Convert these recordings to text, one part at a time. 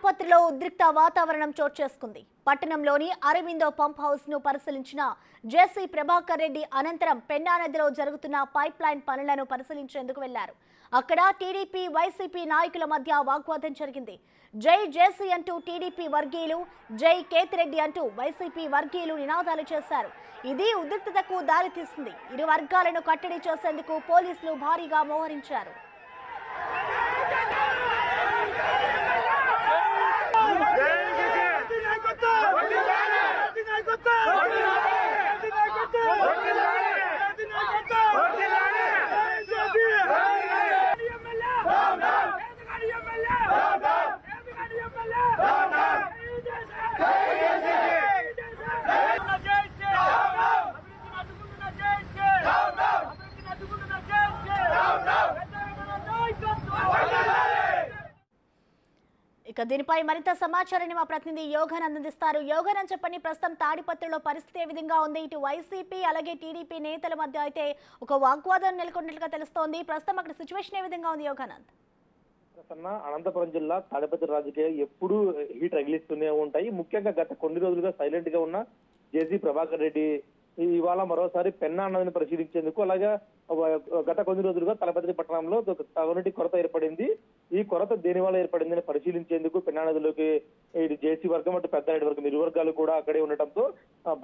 తాడిపత్రిలో ఉద్రిక్త వాతావరణం చోటు చేసుకుంది. పట్టణంలోని అరవిందో పంప్ హౌస్ ను పరిశీలించిన జేసీ ప్రభాకర్ రెడ్డి అనంతరం పెన్నా నదిలో జరుగుతున్న పైప్ లైన్ పనులను పరిశీలించేందుకు వెళ్లారు. అక్కడ టీడీపీ వైసీపీ నాయకుల మధ్య వాగ్వాదం జరిగింది. జై జేసీ అంటూ టీడీపీ వర్గీయులు, జై కేతిరెడ్డి అంటూ వైసీపీ వర్గీయులు నినాదాలు చేశారు. ఇది ఉద్రిక్తతకు దారితీసింది. ఇరు వర్గాలను కట్టడి చేసేందుకు పోలీసులు భారీగా మోహరించారు. ఇక దీనిపై మరింత సమాచారాన్ని మా ప్రతినిధి యోగానంద్ అందిస్తారు. యోగానంద్, చెప్పండి, ప్రస్తుతం తాడిపత్రిలో పరిస్థితి ఏ విధంగా ఉంది? ఇటు వైసీపీ అలాగే టీడీపీ నేతల మధ్య అయితే ఒక వాగ్వాదం నెలకొన్నట్లుగా తెలుస్తోంది. ప్రస్తుతం అక్కడ సిచ్యువేషన్ ఏ విధంగా ఉంది యోగానంద్? అనంతపురం జిల్లా తాడిపత్రి రాజకీయాలు ఎప్పుడు హీట్ రగిలిస్తూనే ఉంటాయి. ముఖ్యంగా గత కొన్ని రోజులుగా సైలెంట్ గా ఉన్న జేసీ ప్రభాకర్ రెడ్డి ఇవాళ మరోసారి పెన్నా నదిని పరిశీలించేందుకు, అలాగే గత కొన్ని రోజులుగా తాడిపత్రి పట్టణంలో తాగునీటి కొరత ఏర్పడింది. ఈ కొరత దేని వల్ల ఏర్పడిందని పరిశీలించేందుకు పెన్నా నదిలోకి ఇటు జేసీ వర్గం అటు పెద్దారెడ్డి వర్గం ఇరు వర్గాలు కూడా అక్కడే ఉండటంతో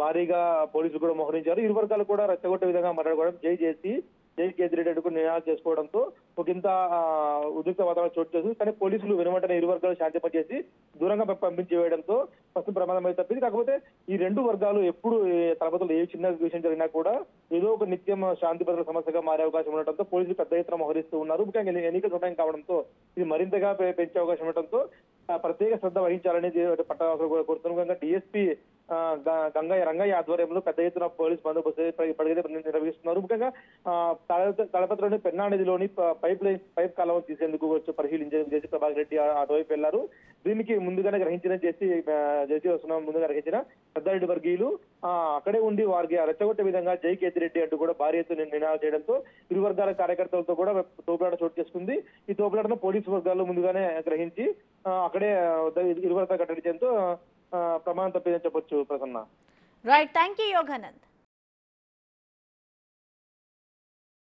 భారీగా పోలీసులు కూడా మోహరించారు. ఇరు వర్గాలు కూడా రెచ్చగొట్టే విధంగా మాట్లాడుకోవడం, జై జేసీ జై కేతిరెడ్డి అడ్డుకు నినాదాలు చేసుకోవడంతో ఒక ఇంత ఉద్రిక్త వాతావరణం చోటు చేస్తుంది. కానీ పోలీసులు వెనుమంటనే ఇరు వర్గాలు శాంతింపజేసి దూరంగా పంపించి వేయడంతో ప్రస్తుతం ప్రమాదం అయితే తప్పింది. కాకపోతే ఈ రెండు వర్గాలు ఎప్పుడు తలపతులు ఏ చిన్న విషయం జరిగినా కూడా ఏదో ఒక నిత్యం శాంతి భద్రతల సమస్యగా మారే అవకాశం ఉండటంతో పోలీసులు పెద్ద ఎత్తున మోహరిస్తూ ఉన్నారు. ముఖ్యంగా ఎన్నికల సమయం కావడంతో ఇది మరింతగా పెంచే అవకాశం ఉండటంతో ప్రత్యేక శ్రద్ధ వహించాలని పట్టణ కోరుతున్న డిఎస్పీ రంగయ్య ఆధ్వర్యంలో పెద్ద ఎత్తున పోలీసు బందోబస్తు ఇప్పటికైతే నిర్వహిస్తున్నారు. ముఖ్యంగా తాడిపత్రిలోని పెన్నా నదిలోని పైప్ కాలువ తీసేందుకు పరిశీలించేందుకు జేసీ ప్రభాకర్ రెడ్డి అటువైపు వెళ్లారు. దీనికి ముందుగానే గ్రహించిన జేసీ వస్తున్న ముందుగా గ్రహించిన పెద్దారెడ్డి వర్గీయులు అక్కడే ఉండి వారికి రెచ్చగొట్టే విధంగా జై కేతిరెడ్డి అంటూ కూడా భారీ ఎత్తున నినాదాలు చేయడంతో ఇరు వర్గాల కార్యకర్తలతో కూడా తోపులాట చోటు చేసుకుంది. ఈ తోపులాటను పోలీసు వర్గాలు ముందుగానే గ్రహించి అక్కడే ఇరు వర్గాలు కట్టడి చేయడంతో ప్రమాదం తప్పిందని చెప్పొచ్చు. Prasanna. Right, thank you Yoganand.